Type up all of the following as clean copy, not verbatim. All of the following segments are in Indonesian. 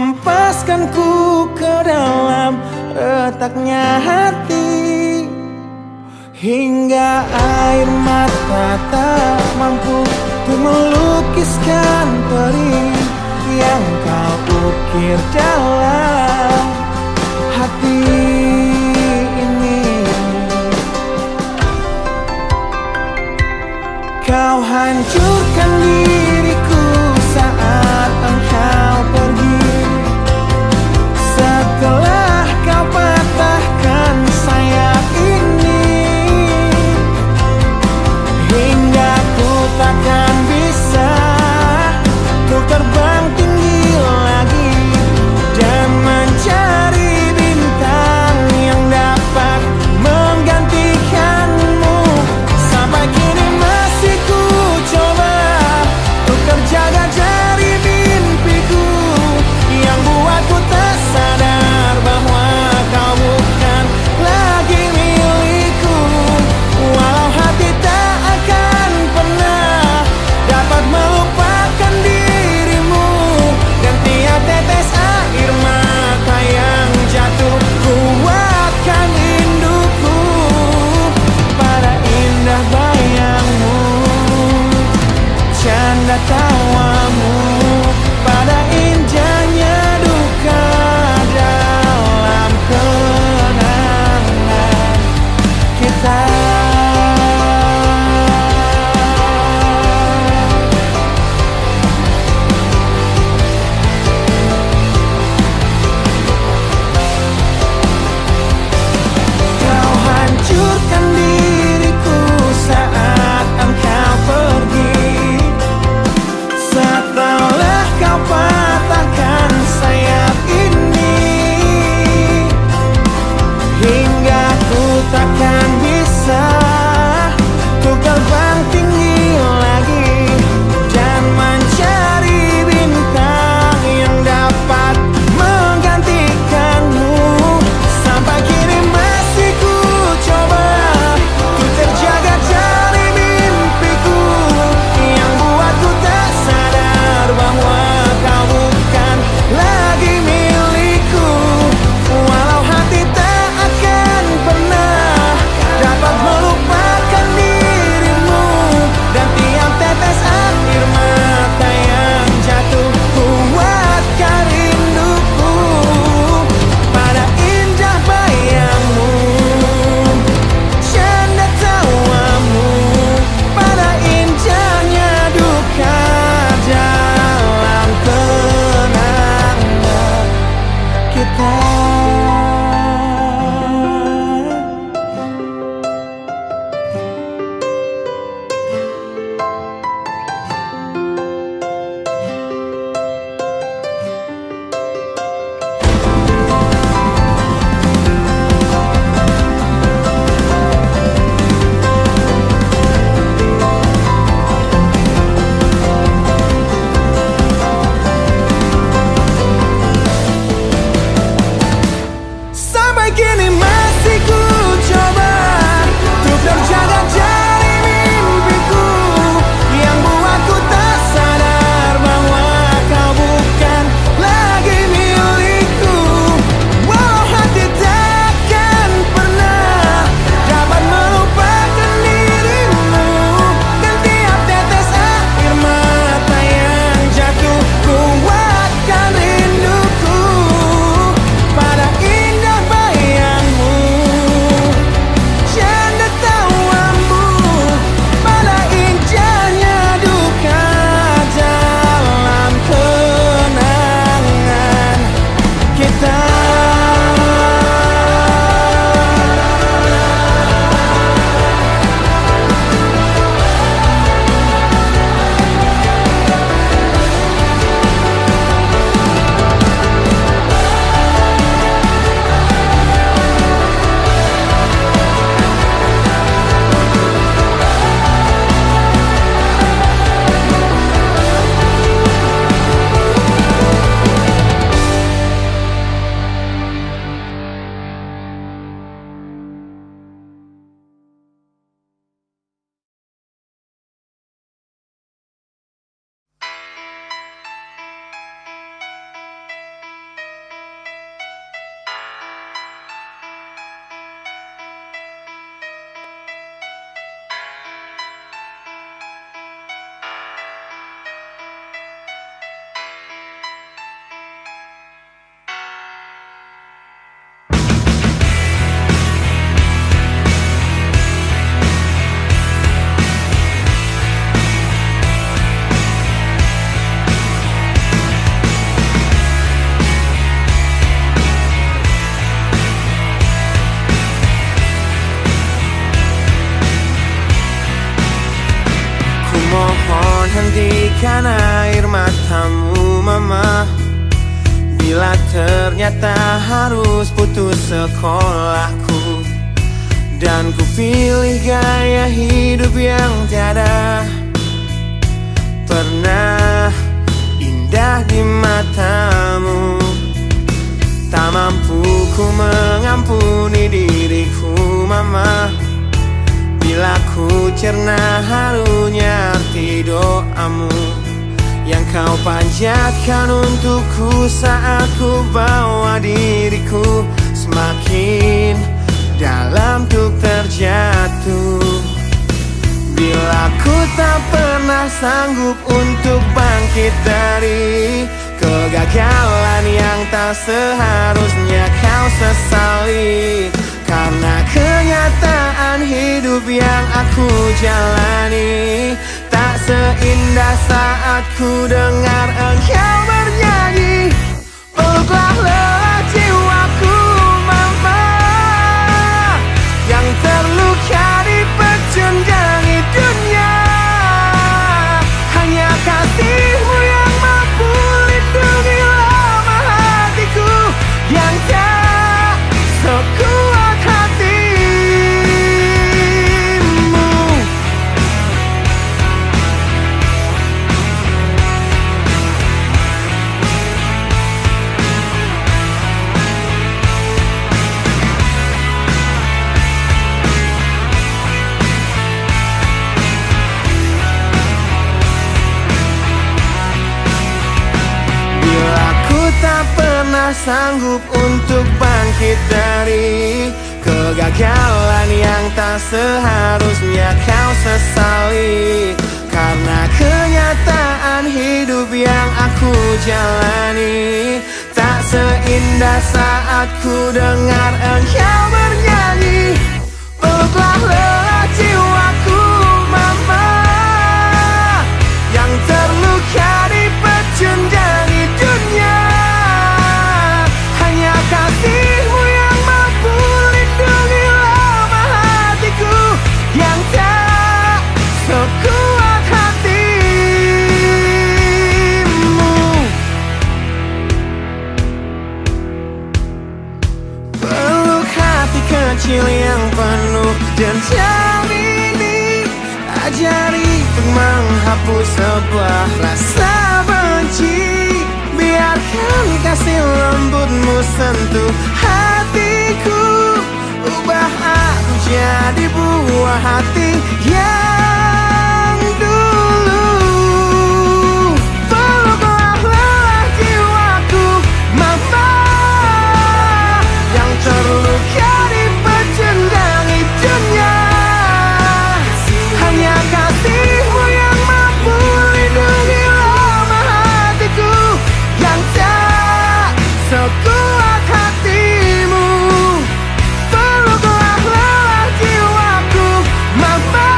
hempaskanku ke dalam retaknya hati, hingga air mata tak mampu untuk melukiskan perih yang kau ukir dalam hati ini. Kau hancurkan diriku saat engkau pergi, setelah kau patahkan sayap ini, hingga ku takkan bisa untuk terbang tinggi lagi dan matamu mama, bila ternyata harus putus sekolahku, dan ku pilih gaya hidup yang tiada pernah indah di matamu. Tak mampu ku mengampuni diriku mama, bila ku cerna harunya arti doamu yang kau panjatkan untukku saat ku bawa diriku semakin dalam untuk terjatuh. Bila ku tak pernah sanggup untuk bangkit dari kegagalan yang tak seharusnya kau sesali, karena kenyataan hidup yang aku jalani tak seindah saat ku dengar engkau bernyanyi. Peluklah lelah jiwaku mama, yang terluka dipecundangi dunia. Hanya kasihmu yang mampu lindungi lemah hatiku yang tak sekuat hatimu. Bila ku tak pernah sanggup untuk bangkit dari kegagalan yang tak seharusnya kau sesali, karena kenyataan hidup yang aku jalani tak seindah saat ku dengar engkau bernyanyi. Peluklah lelah jiwaku mama, yang terluka dipecundangi dunia. Hanya kasihmu yang mampu lindungi lemah hatiku yang tak sekuat hatimu. Peluk hati kecil yang penuh dendam ini, ajari untuk menghapus sebuah rasa benci. Biarkan kasih lembutmu sentuh hatiku, ubah aku jadi buah hati yang dulu. Peluklah lelah jiwaku mama, yang terluka dipecundangi dunia. Hanya kasihmu yang mampu lindungi lemah hatiku yang tak sekuat hatimu. Peluklah lelah jiwaku mama,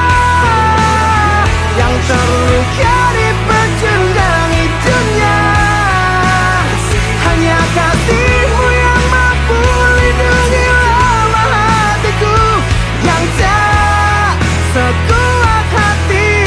yang terluka dipecundangi dunia. Hanya kasihmu yang mampu lindungi lemah hatiku yang tak sekuat hatimu.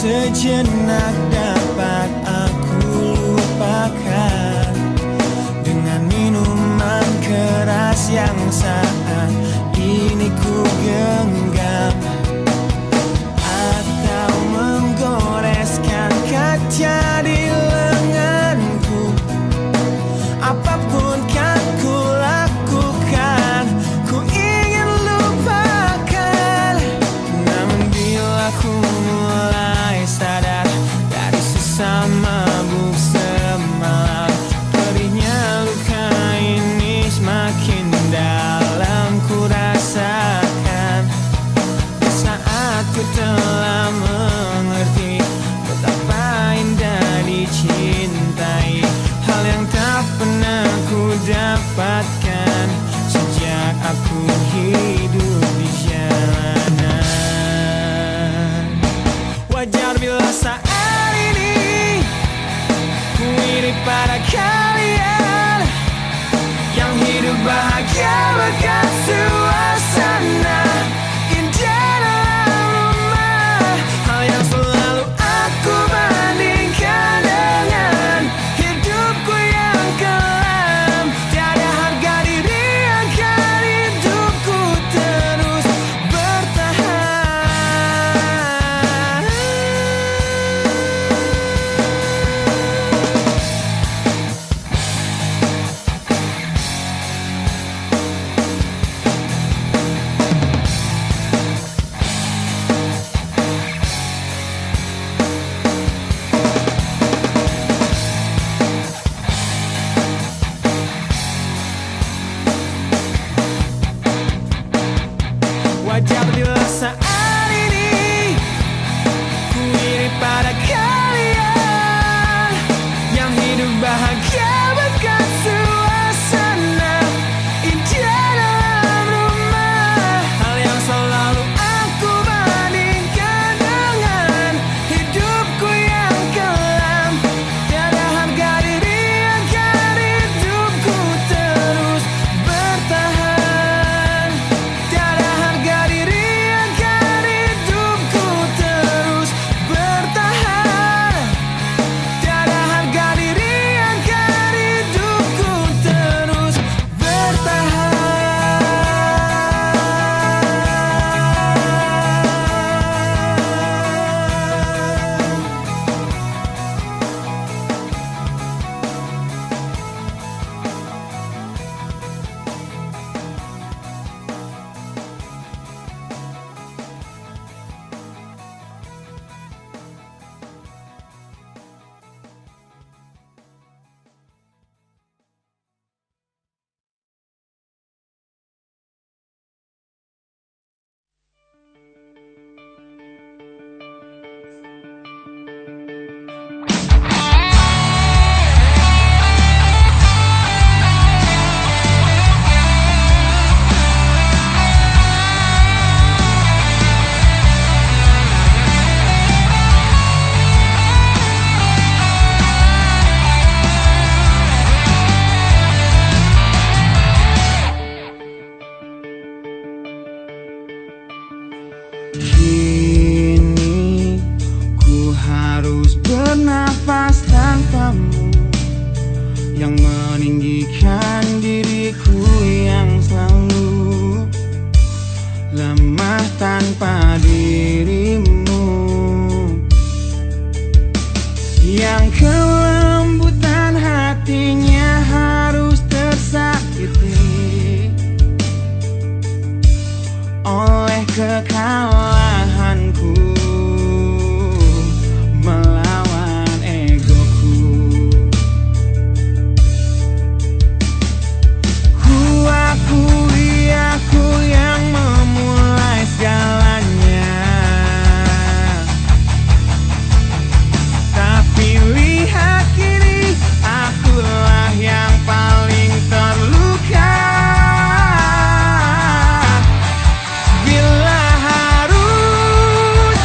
sejenak dapat aku lupakan dengan minuman keras yang saat ini ku genggam, atau menggoreskan kaca di lenganku. Apapun kan ku lakukan, ku ingin lupakan. Namun bila ku mulai sadar dari sesama mabuk semalam, perihnya luka ini semakin dalam ku rasakan. Di saat ku telah mengerti betapa indah dicintai, hal yang tak pernah ku dapatkan sejak aku hidup di jalanan. Wajar bila saat ini ku iri pada kalian yang hidup bahagia berkat suasana indah dalam rumah. Hal yang selalu aku bandingkan dengan hidupku yang kelam. Tiada harga diri akan hidupku terus bertahan. Wajar bila saat ini ku iri pada kalian yang hidup bahagia berkat suasana indah dalam rumah. Hal yang selalu aku bandingkan dengan hidupku yang kelam. Tiada harga diri agar hidupku terus bertahan. Tiada harga diri agar hidupku terus bertahan. Tiada harga diri agar hidupku terus bertahan. Kini ku harus bernafas tanpamu yang meninggikan diriku yang selalu lemah tanpa dirimu, yang kelembutan hatinya harus tersakiti oleh kekalahanku melawan egoku. Ku akui aku yang memulai segalanya, tapi lihat kini akulah yang paling terluka. Bila harus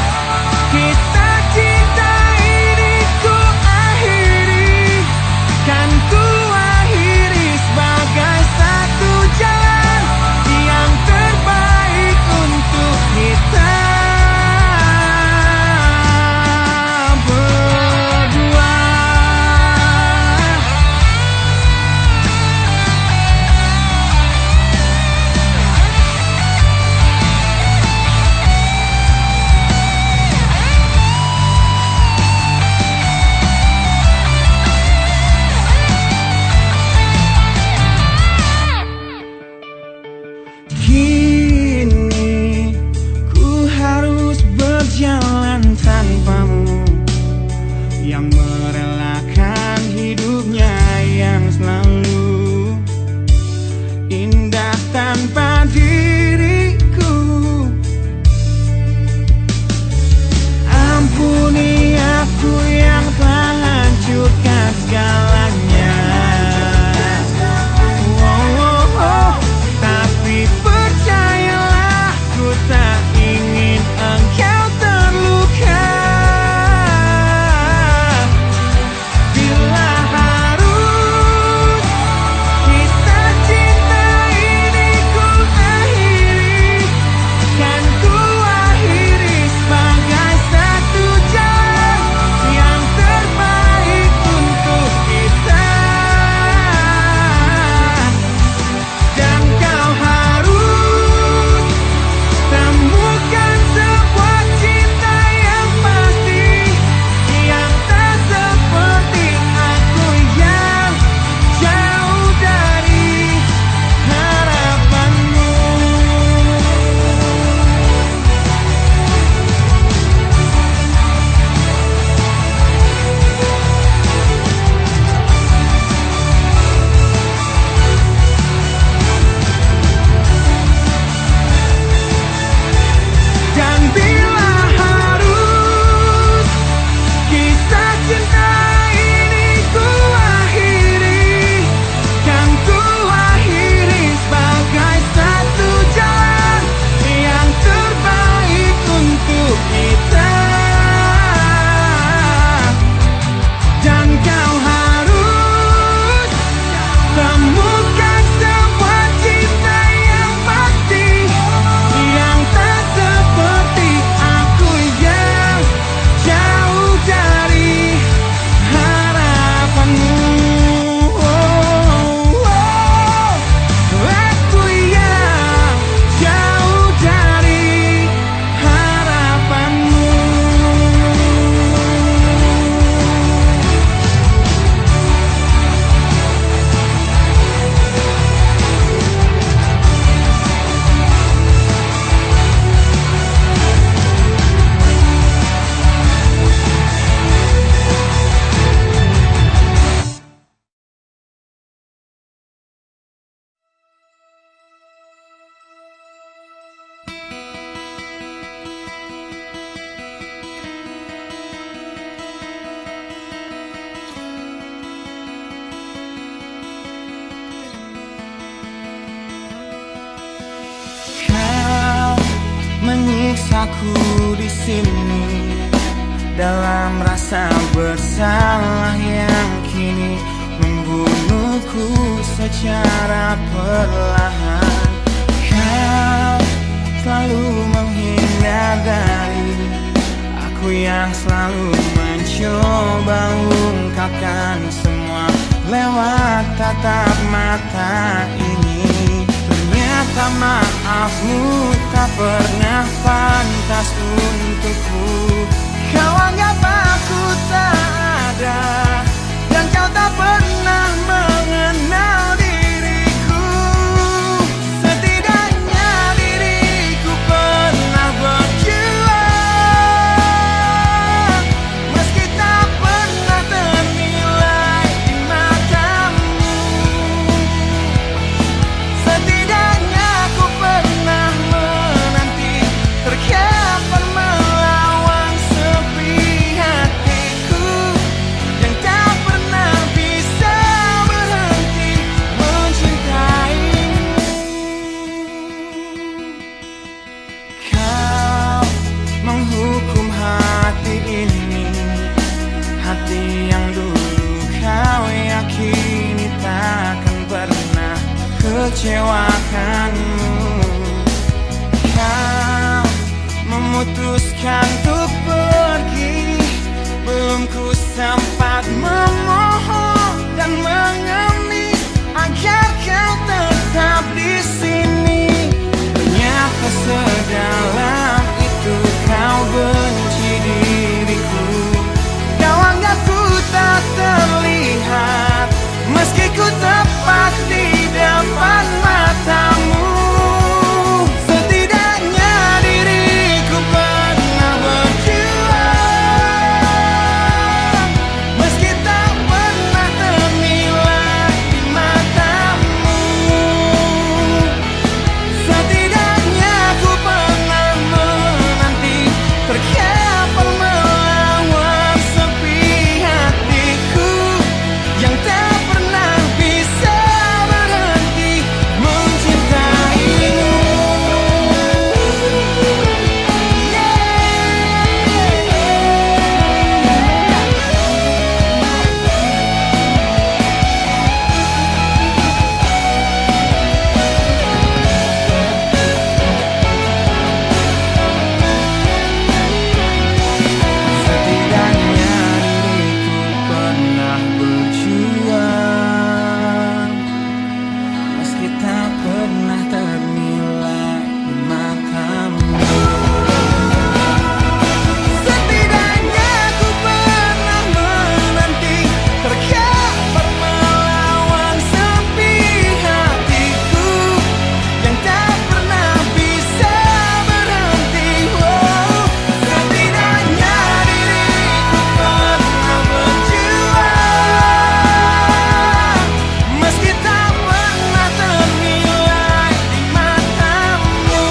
aku di sini dalam rasa bersalah yang kini membunuhku secara perlahan. Kau selalu menghindar dari aku yang selalu mencoba ungkapkan semua lewat tatap mata ini. Ternyata maafmu tak pernah pantas untukku. Kau anggap aku tak ada, dan kau tak pernah mengenal diriku. Setidaknya diriku pernah berjuang, meski tak pernah ternilai di matamu. Setidaknya aku pernah menanti, terkapan melawan sepi hatiku yang tak pernah bisa berhenti mencintaimu. Kau menghukum hati ini, hati yang dulu kau yakini takkan pernah kecewakanmu. Kau memutuskan untuk pergi, belum ku sempat memohon dan mengemis agar kau tetap di sini. Ternyata sedalam itu kau benci diriku. Kau anggap ku tak terlihat, meski ku tepat di depan matamu. Setidaknya diriku pernah berjuang, meski tak pernah ternilai di matamu. Setidaknya ku pernah menanti, terkapan melawan sepi hatiku yang tak pernah bisa berhenti mencintaimu. Setidaknya diriku pernah berjuang, meski tak pernah ternilai di matamu. Setidaknya ku pernah menanti, terkapan melawan sepi hatiku yang tak pernah bisa berhenti. Setidaknya diriku pernah berjuang, meski tak pernah ternilai di matamu.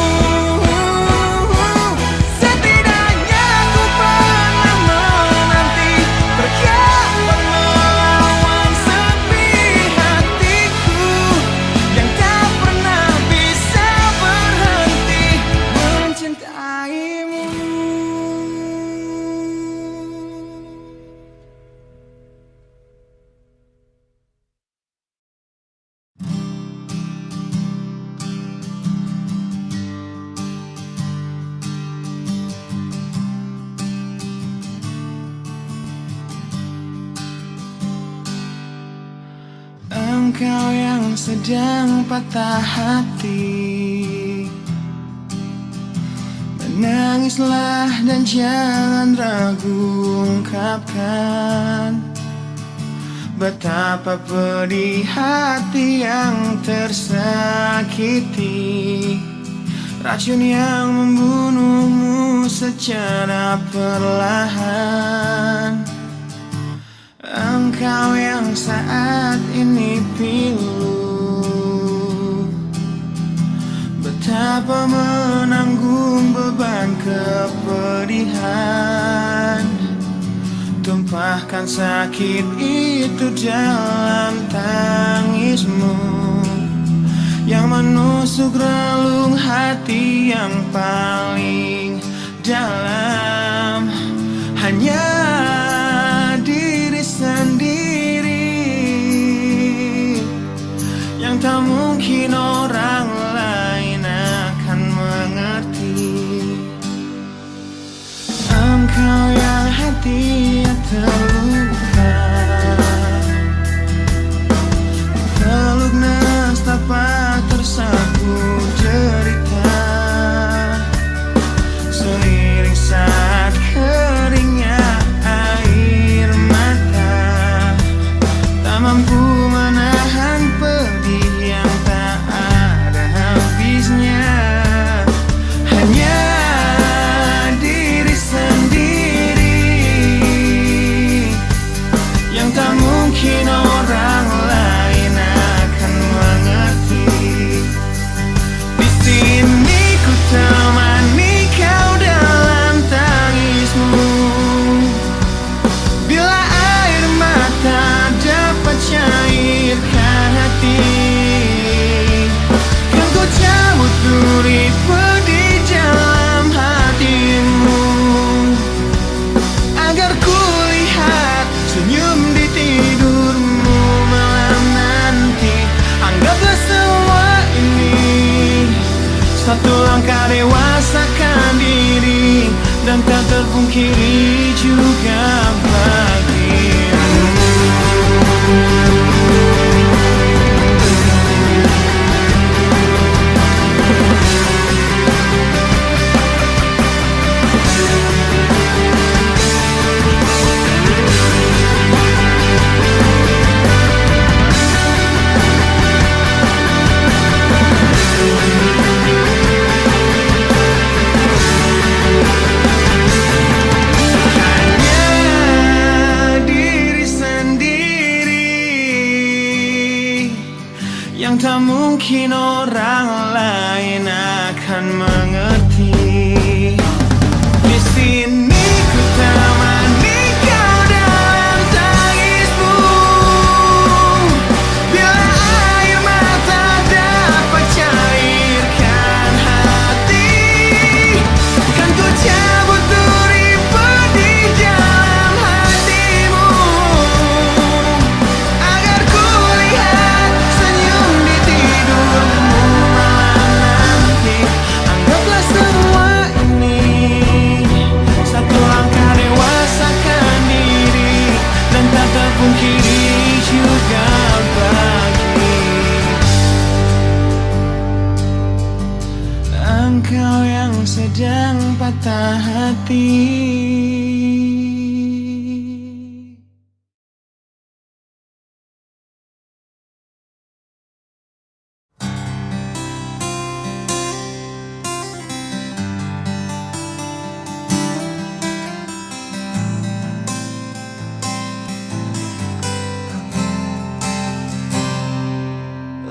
Setidaknya ku pernah menanti, terkapan melawan sepi hatiku yang tak pernah bisa berhenti mencintaimu. Engkau yang sedang patah hati, menangislah dan jangan ragu ungkapkan betapa pedih hati yang tersakiti. Racun yang membunuhmu secara perlahan. Engkau yang saat ini pilu, betapa menanggung beban kepedihan. Tumpahkan sakit itu dalam tangismu yang menusuk relung hati yang paling hati yang terluka. Peluk nestapa tersapu cerita, seiring saat keringnya air mata, tak mampu menahan pedih yang tak ada habisnya. Hanya diri sendiri yang tak mungkin orang lain akan mengerti. Di sini ku temani kau dalam tangismu, bila air mata dapat cairkan hati, kan ku cabut duri pedih dalam hatimu, agar ku lihat senyum di tidurmu malam nanti. Anggaplah semua ini satu langkah dewasakan diri, dan tak terpungkiri juga bagimu. Yang tak mungkin orang lain akan mengerti. Di sini ku temani kau dalam tangismu, bila air mata dapat cairkan hati, kan ku cabut duri pedih dalam hatimu, agar ku lihat senyum di tidurmu malam nanti. Anggaplah semua ini satu langkah dewasakan diri, dan tak terpungkiri juga bagi engkau yang sedang patah hati.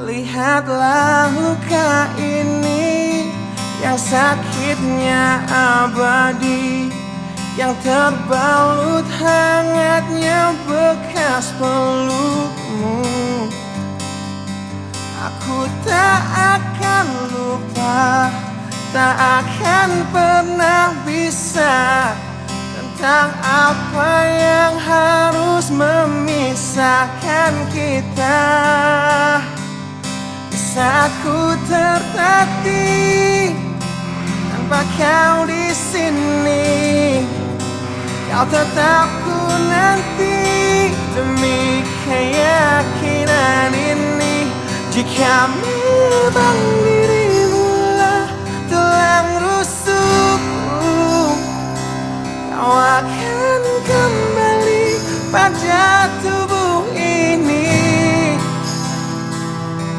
Lihatlah luka ini yang sakitnya abadi, yang terbalut hangatnya bekas pelukmu. Aku tak akan lupa, tak akan pernah bisa, tentang apa yang harus memisahkan kita. Saat ku tertatih tanpa kau di sini, kau tetap ku nanti demi keyakinan ini. Jika memang dirimu lah tulang rusukku, kau akan kembali pada tubuh ini.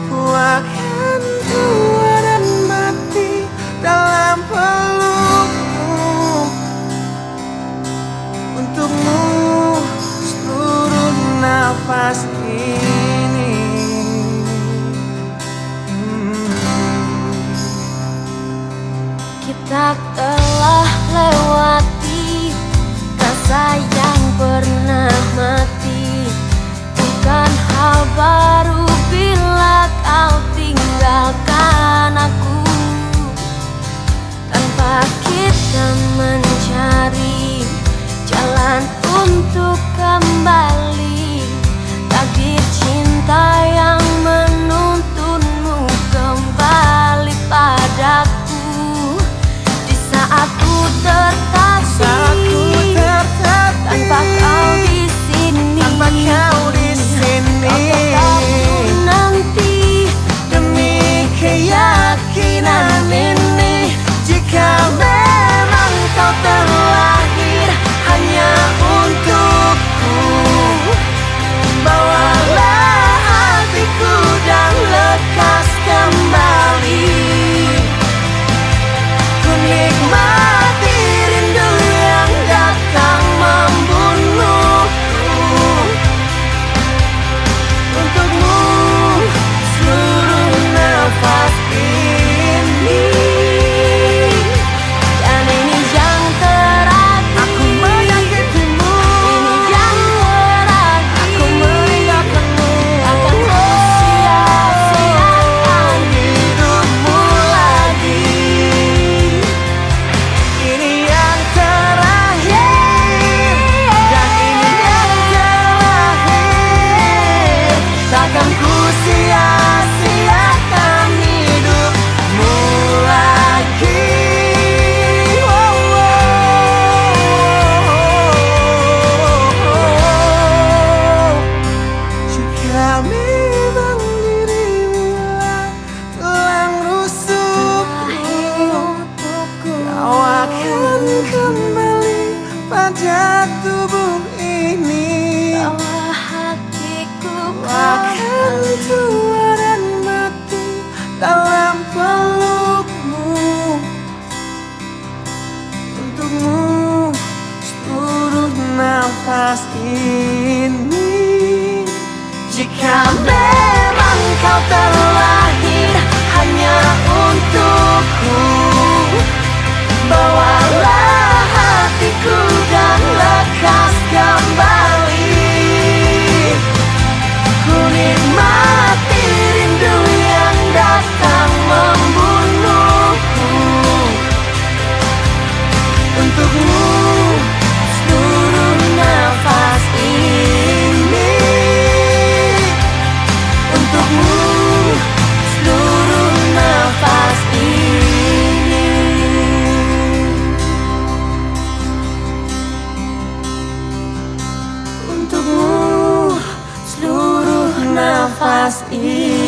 Ku akan tua dan mati dalam pelukmu, untukmu seluruh nafas ini. Kita telah lewati rasa yang pernah mati, bukan hal baru bila kau tinggalkan aku, tanpa kita mencari jalan untuk kembali. Takdir cinta yang menuntunmu kembali padaku, di saat ku tertatih kembali pada tubuh ini. Bawa hatiku Akan tua dan mati dalam pelukmu. Untukmu seluruh nafas ini. Jika memang kau terlahir hanya untukku, bawalah hatiku dan lekas kembali. Ku nikmati rindu yang datang membunuhku. Untukmu seluruh nafas ini. Untukmu seluruh nafas ini. Untukmu seluruh nafas ini.